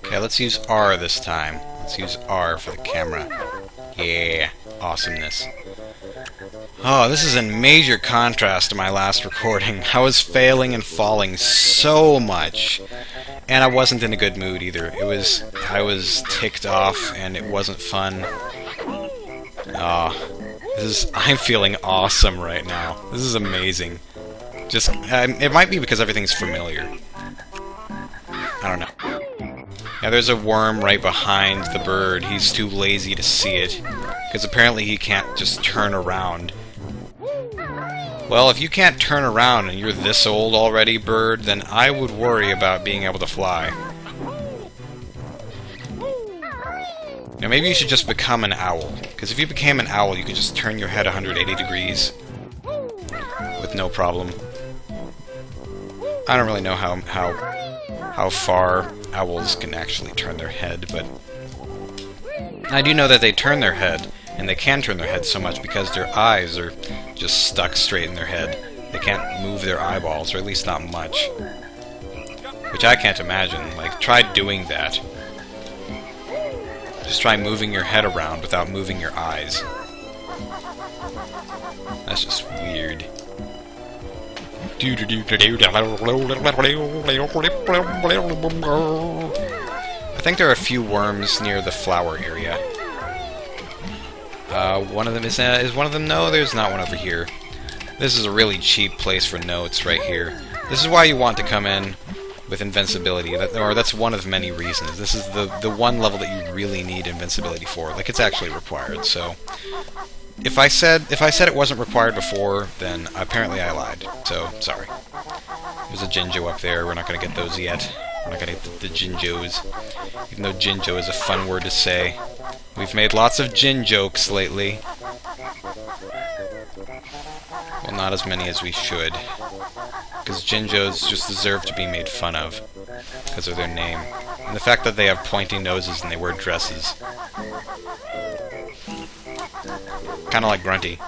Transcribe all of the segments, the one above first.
Okay, let's use R this time. Let's use R for the camera. Yeah, awesomeness. Oh, this is in major contrast to my last recording. I was failing and falling so much. And I wasn't in a good mood either. I was ticked off and it wasn't fun. I'm feeling awesome right now. This is amazing. Just, it might be because everything's familiar. I don't know. Yeah, there's a worm right behind the bird. He's too lazy to see it. Because apparently he can't just turn around. Well, if you can't turn around and you're this old already, bird, then I would worry about being able to fly. Now maybe you should just become an owl. Because if you became an owl, you could just turn your head 180 degrees. With no problem. I don't really know how far owls can actually turn their head, but I do know that they turn their head, and they can turn their head so much because their eyes are just stuck straight in their head. They can't move their eyeballs, or at least not much. Which I can't imagine. Like, try doing that. Just try moving your head around without moving your eyes. That's just weird. I think there are a few worms near the flower area. One of them is one of them? No, there's not one over here. This is a really cheap place for notes right here. This is why you want to come in with invincibility, or that's one of many reasons. This is the one level that you really need invincibility for. Like, it's actually required. So, if I said it wasn't required before, then apparently I lied. So sorry. There's a Jinjo up there. We're not gonna get those yet. We're not gonna get the Jinjos, even though Jinjo is a fun word to say. We've made lots of Jin jokes lately. Well, not as many as we should. Because Jinjos just deserve to be made fun of. Because of their name. And the fact that they have pointy noses and they wear dresses. Kinda like Grunty.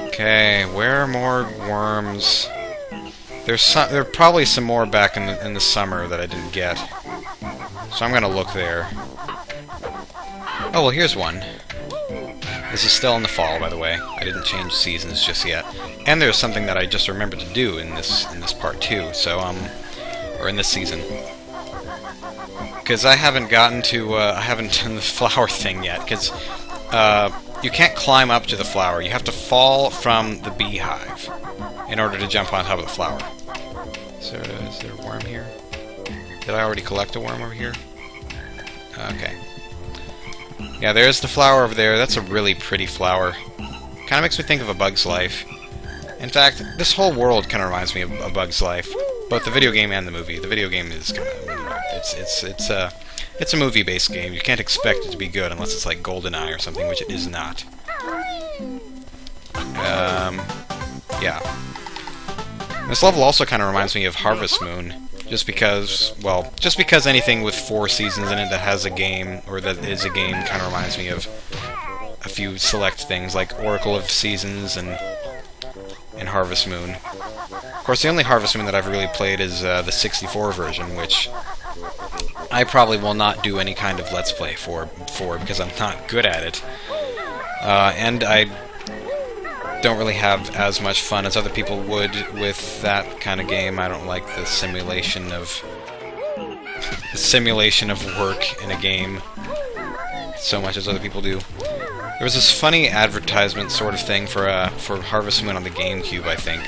Okay, where are more worms? There are probably some more back in the summer that I didn't get. So I'm gonna look there. Oh, well, here's one. This is still in the fall, by the way. I didn't change seasons just yet. And there's something that I just remembered to do in this part too. So or in this season, because I haven't gotten to I haven't done the flower thing yet. Because you can't climb up to the flower. You have to fall from the beehive in order to jump on top of the flower. So is there a worm here? Did I already collect a worm over here? Okay. Yeah, there's the flower over there. That's a really pretty flower. Kind of makes me think of A Bug's Life. In fact, this whole world kind of reminds me of A Bug's Life, both the video game and the movie. The video game is kind of it's a movie-based game. You can't expect it to be good unless it's like GoldenEye or something, which it is not. Yeah. This level also kind of reminds me of Harvest Moon. Just because anything with 4 seasons in it that has a game, or that is a game, kind of reminds me of a few select things, like Oracle of Seasons and Harvest Moon. Of course, the only Harvest Moon that I've really played is the 64 version, which I probably will not do any kind of Let's Play for because I'm not good at it. And I don't really have as much fun as other people would with that kind of game. I don't like the simulation of work in a game so much as other people do. There was this funny advertisement sort of thing for Harvest Moon on the GameCube, I think,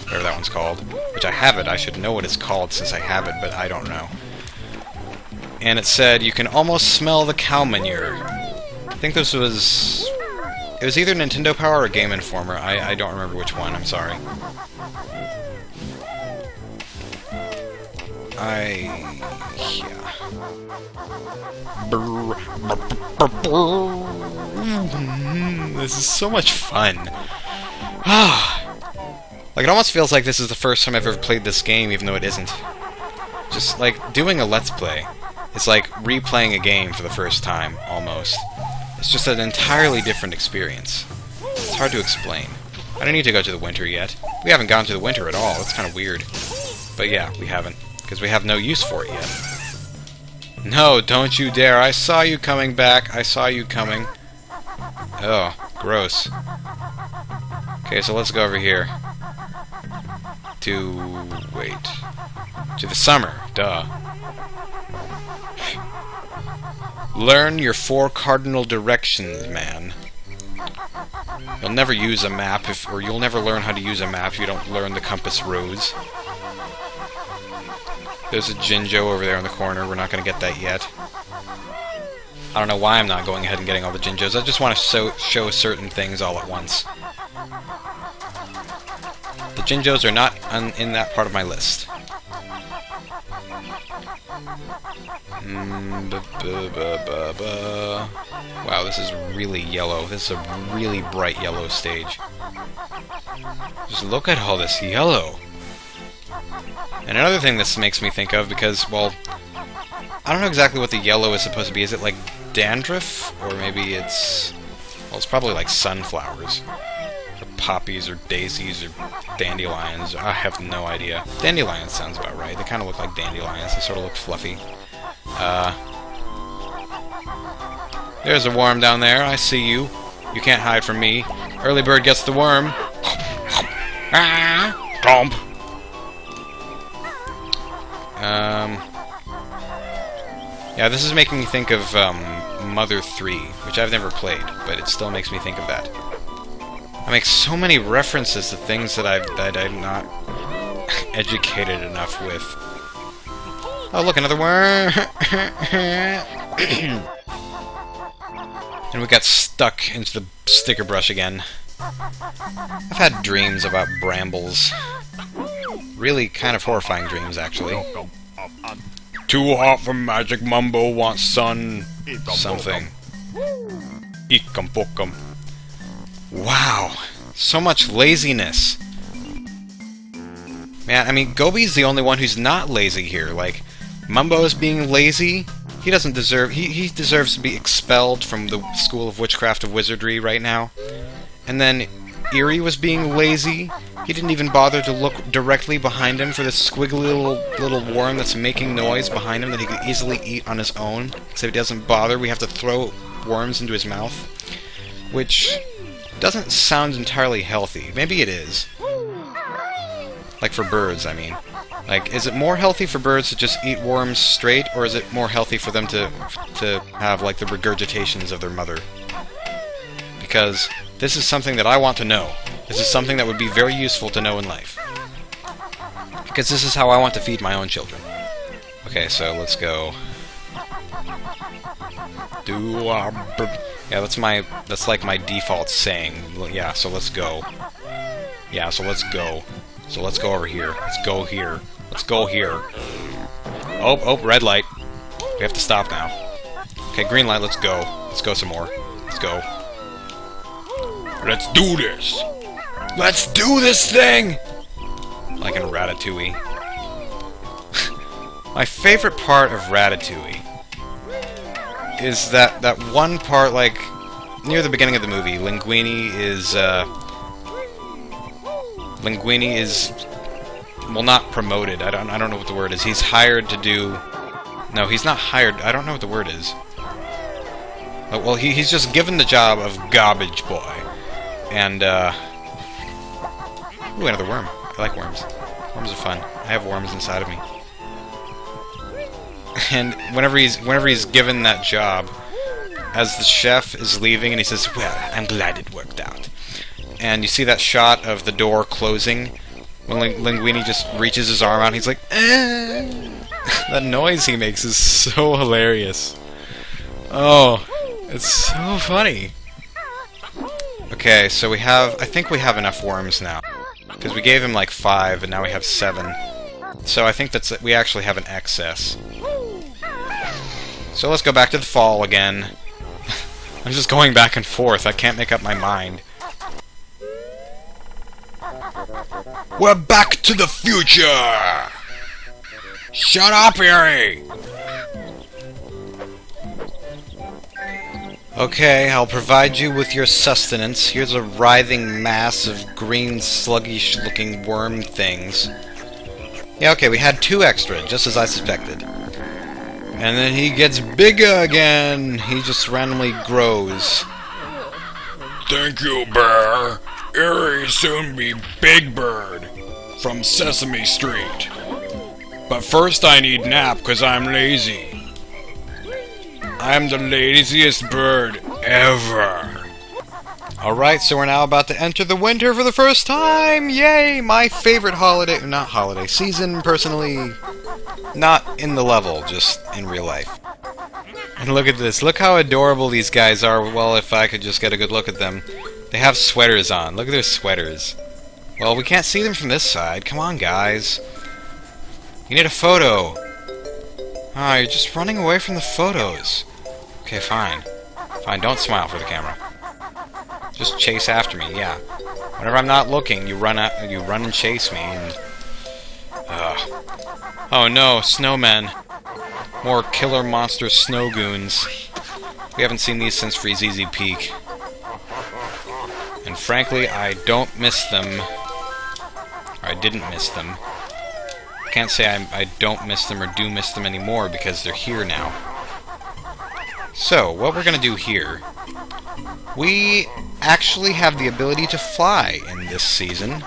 whatever that one's called, which I have it. I should know what it's called since I have it, but I don't know. And it said, you can almost smell the cow manure. I think this was... It was either Nintendo Power or Game Informer. I don't remember which one, I'm sorry. Yeah. This is so much fun. Like, it almost feels like this is the first time I've ever played this game, even though it isn't. Just, like, doing a Let's Play. It's like replaying a game for the first time, almost. It's just an entirely different experience. It's hard to explain. I don't need to go to the winter yet. We haven't gone to the winter at all. It's kind of weird. But yeah, we haven't. because we have no use for it yet. No, don't you dare. I saw you coming back. I saw you coming. Oh, gross. Okay, so let's go over here. Wait. To the summer. Duh. Learn your 4 cardinal directions, man. You'll never use a map or you'll never learn how to use a map if you don't learn the compass rose. There's a Jinjo over there in the corner. We're not going to get that yet. I don't know why I'm not going ahead and getting all the Jinjos. I just want to show certain things all at once. The Jinjos are not in that part of my list. Wow, this is really yellow. This is a really bright yellow stage. Just look at all this yellow. And another thing this makes me think of, because, well, I don't know exactly what the yellow is supposed to be. Is it like dandruff? Or maybe it's... well, it's probably like sunflowers. Or poppies, or daisies, or dandelions. I have no idea. Dandelions sounds about right. They kind of look like dandelions. They sort of look fluffy. There's a worm down there. I see you. You can't hide from me. Early bird gets the worm. Tromp. Yeah, this is making me think of Mother 3, which I've never played, but it still makes me think of that. I make so many references to things that I'm not educated enough with. Oh, look, another worm! And we got stuck into the sticker brush again. I've had dreams about brambles. Really kind of horrifying dreams, actually. Too hot for magic mumbo, wants sun... something. Eekum pokum. Wow! So much laziness! Man, I mean, Gobi's the only one who's not lazy here. Like, Mumbo is being lazy. He doesn't deserve... He deserves to be expelled from the School of Witchcraft of Wizardry right now. And then Eerie was being lazy. He didn't even bother to look directly behind him for this squiggly little worm that's making noise behind him that he could easily eat on his own. So if he doesn't bother, we have to throw worms into his mouth. Which doesn't sound entirely healthy. Maybe it is. Like for birds, I mean. Like, is it more healthy for birds to just eat worms straight, or is it more healthy for them to have, like, the regurgitations of their mother? Because this is something that I want to know. This is something that would be very useful to know in life. Because this is how I want to feed my own children. Okay, so let's go. Yeah, that's like my default saying. Yeah, so let's go. Yeah, so let's go. So let's go over here. Let's go here. Let's go here. Oh, red light. We have to stop now. Okay, green light, let's go. Let's go some more. Let's go. Let's do this! Let's do this thing! Like in Ratatouille. My favorite part of Ratatouille is that one part, like, near the beginning of the movie, Linguini is, well, not promoted. I don't know what the word is. He's hired to do... No, he's not hired. I don't know what the word is. Well, he's just given the job of garbage boy. And, ooh, another worm. I like worms. Worms are fun. I have worms inside of me. And whenever he's given that job, as the chef is leaving, and he says, "Well, I'm glad it worked out." And you see that shot of the door closing, when Linguini just reaches his arm out, and he's like, "Eh!" That noise he makes is so hilarious. Oh, it's so funny. Okay, so I think we have enough worms now. Because we gave him like 5, and now we have 7. So I think we actually have an excess. So let's go back to the fall again. I'm just going back and forth. I can't make up my mind. We're back to the future! Shut up, Eerie! Okay, I'll provide you with your sustenance. Here's a writhing mass of green, sluggish-looking worm things. Yeah, okay, we had 2 extra, just as I suspected. And then he gets bigger again. He just randomly grows. Thank you, Bear. Eerie soon be Big Bird from Sesame Street. But first I need nap because I'm lazy. I'm the laziest bird ever. Alright, so we're now about to enter the winter for the first time! Yay! My favorite holiday, not holiday, season, personally. Not in the level, just in real life. And look at this, look how adorable these guys are. Well, if I could just get a good look at them. They have sweaters on, look at their sweaters. Well, we can't see them from this side, come on guys. You need a photo. Ah, you're just running away from the photos. Okay, fine. Fine, don't smile for the camera. Just chase after me, yeah. Whenever I'm not looking, you run and chase me, and... Oh no, snowmen. More killer monster snow goons. We haven't seen these since Freezeezy Peak. And frankly, I don't miss them. Or I didn't miss them. I can't say I don't miss them or do miss them anymore, because they're here now. So, what we're gonna do here... We actually have the ability to fly in this season.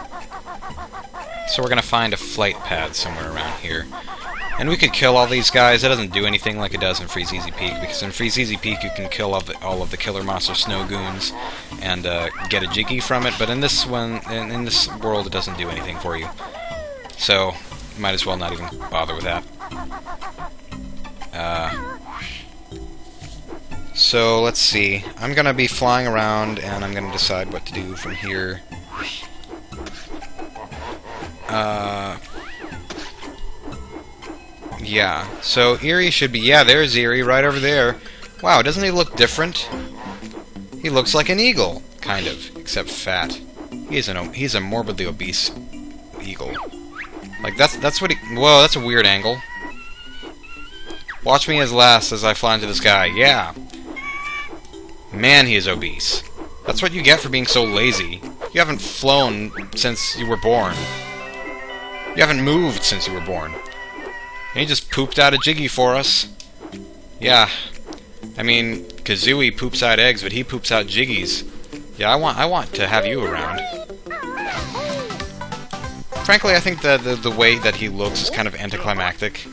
So we're gonna find a flight pad somewhere around here. And we could kill all these guys. It doesn't do anything like it does in Freezeezy Peak, because in Freezeezy Peak you can kill all of the killer monster snow goons and get a Jiggy from it, but in this one, in this world, it doesn't do anything for you. So, might as well not even bother with that. So, let's see. I'm gonna be flying around, and I'm gonna decide what to do from here. Yeah. So, Eerie should be... Yeah, there's Eerie, right over there. Wow, doesn't he look different? He looks like an eagle, kind of, except fat. He's a morbidly obese eagle. Like, that's what he... Whoa, that's a weird angle. Watch me as last as I fly into the sky. Yeah. Man, he is obese. That's what you get for being so lazy. You haven't flown since you were born. You haven't moved since you were born. And he just pooped out a Jiggy for us. Yeah. I mean, Kazooie poops out eggs, but he poops out Jiggies. Yeah, I want to have you around. Frankly, I think that the way that he looks is kind of anticlimactic.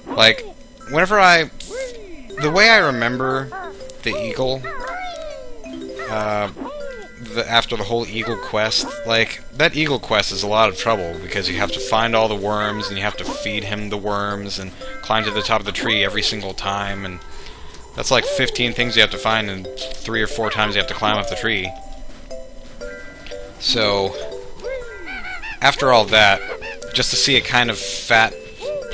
Like, whenever the way I remember the eagle, after the whole eagle quest, like, that eagle quest is a lot of trouble, because you have to find all the worms, and you have to feed him the worms, and climb to the top of the tree every single time, and that's like 15 things you have to find, and 3 or 4 times you have to climb up the tree. So, after all that, just to see a kind of fat,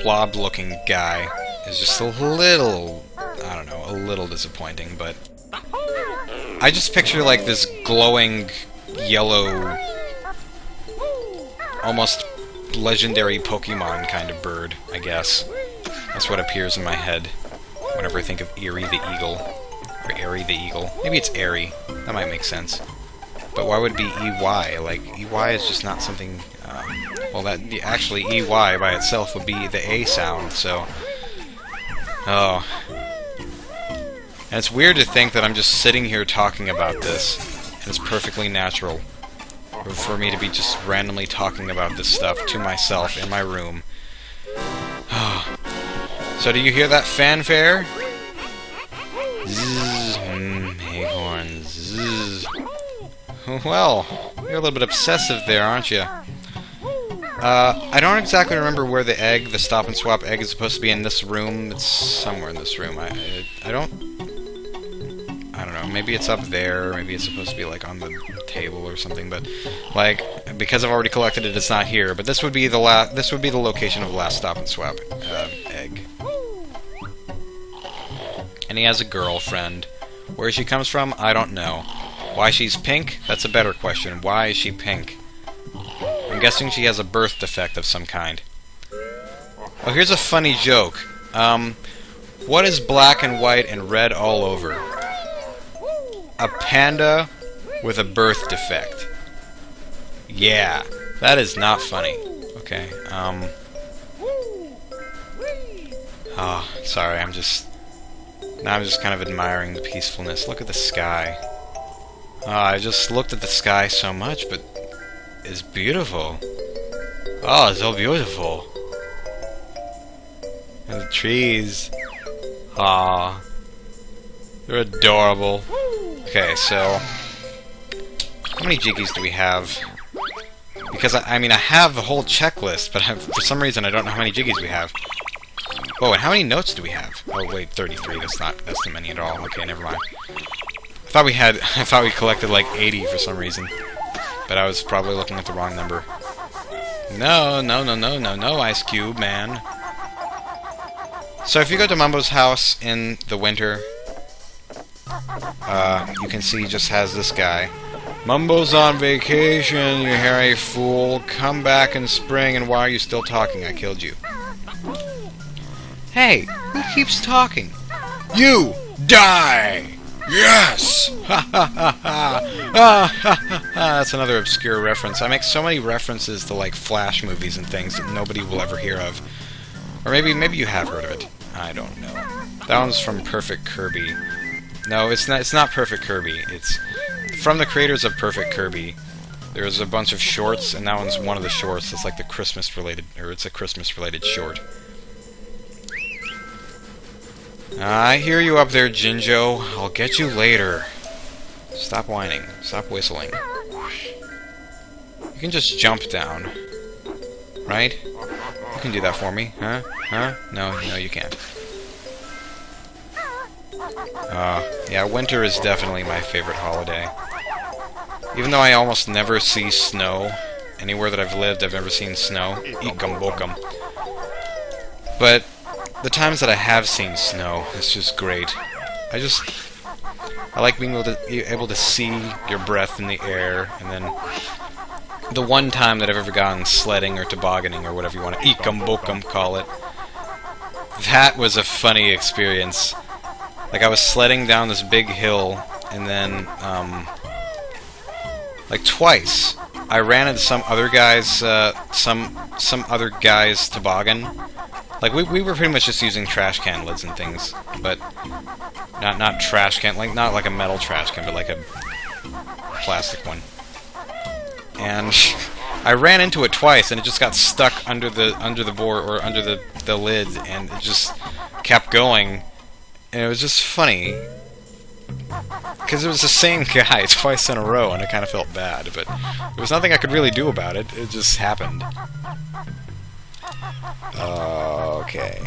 blob-looking guy is just a little, I don't know, a little disappointing, but I just picture like this glowing, yellow, almost legendary Pokemon kind of bird, I guess. That's what appears in my head whenever I think of Eerie the Eagle. Or Airy the Eagle. Maybe it's Airy. That might make sense. But why would it be EY? Like, EY is just not something... well, actually, EY by itself would be the A sound, so... Oh. And it's weird to think that I'm just sitting here talking about this, and it's perfectly natural for me to be just randomly talking about this stuff to myself in my room. So do you hear that fanfare? Zzz, acorns, zzz. Well, you're a little bit obsessive there, aren't you? I don't exactly remember where the Stop and Swap egg is supposed to be in this room. It's somewhere in this room. I don't know, maybe it's up there, maybe it's supposed to be like on the table or something, but like, because I've already collected it, it's not here. But this would be the location of the last Stop and Swap egg. And he has a girlfriend. Where she comes from, I don't know. Why she's pink? That's a better question. Why is she pink? I'm guessing she has a birth defect of some kind. Oh, here's a funny joke. What is black and white and red all over? A panda with a birth defect. Yeah, that is not funny. Okay, oh, sorry, now I'm just kind of admiring the peacefulness. Look at the sky. Oh, I just looked at the sky so much, but it's beautiful. Oh, it's so beautiful. And the trees. Aw. They're adorable. Okay, so how many jiggies do we have? Because, I mean, I have the whole checklist, but for some reason I don't know how many jiggies we have. Oh, and how many notes do we have? Oh, wait, 33. That's not many at all. Okay, never mind. I thought we collected like 80 for some reason. But I was probably looking at the wrong number. No, Ice Cube, man. So if you go to Mumbo's house in the winter, you can see he just has this guy. Mumbo's on vacation, you hairy fool. Come back in spring, and why are you still talking? I killed you. Hey, who keeps talking? You die! Yes! Ha ha ha ha! That's another obscure reference. I make so many references to like Flash movies and things that nobody will ever hear of. Or maybe you have heard of it. I don't know. That one's from Perfect Kirby. No, it's not Perfect Kirby. It's from the creators of Perfect Kirby. There's a bunch of shorts, and that one's one of the shorts. It's like the Christmas-related, or it's a Christmas-related short. I hear you up there, Jinjo. I'll get you later. Stop whining. Stop whistling. You can just jump down. Right? You can do that for me, huh? Huh? No, you can't. Yeah, winter is definitely my favorite holiday. Even though I almost never see snow. Anywhere that I've lived, I've never seen snow. Eekum bokum. But the times that I have seen snow, it's just great. I like being able to see your breath in the air, and then the one time that I've ever gone sledding or tobogganing or whatever you want to eekum bokum call it, that was a funny experience. Like, I was sledding down this big hill, and then, like, twice, I ran into some other guy's, some other guy's toboggan. Like, we were pretty much just using trash can lids and things, but not trash can, like, not like a metal trash can, but like a plastic one. And I ran into it twice, and it just got stuck under the board, or under the lid, and it just kept going. And it was just funny, because it was the same guy twice in a row, and I kind of felt bad, but there was nothing I could really do about it. It just happened. Okay.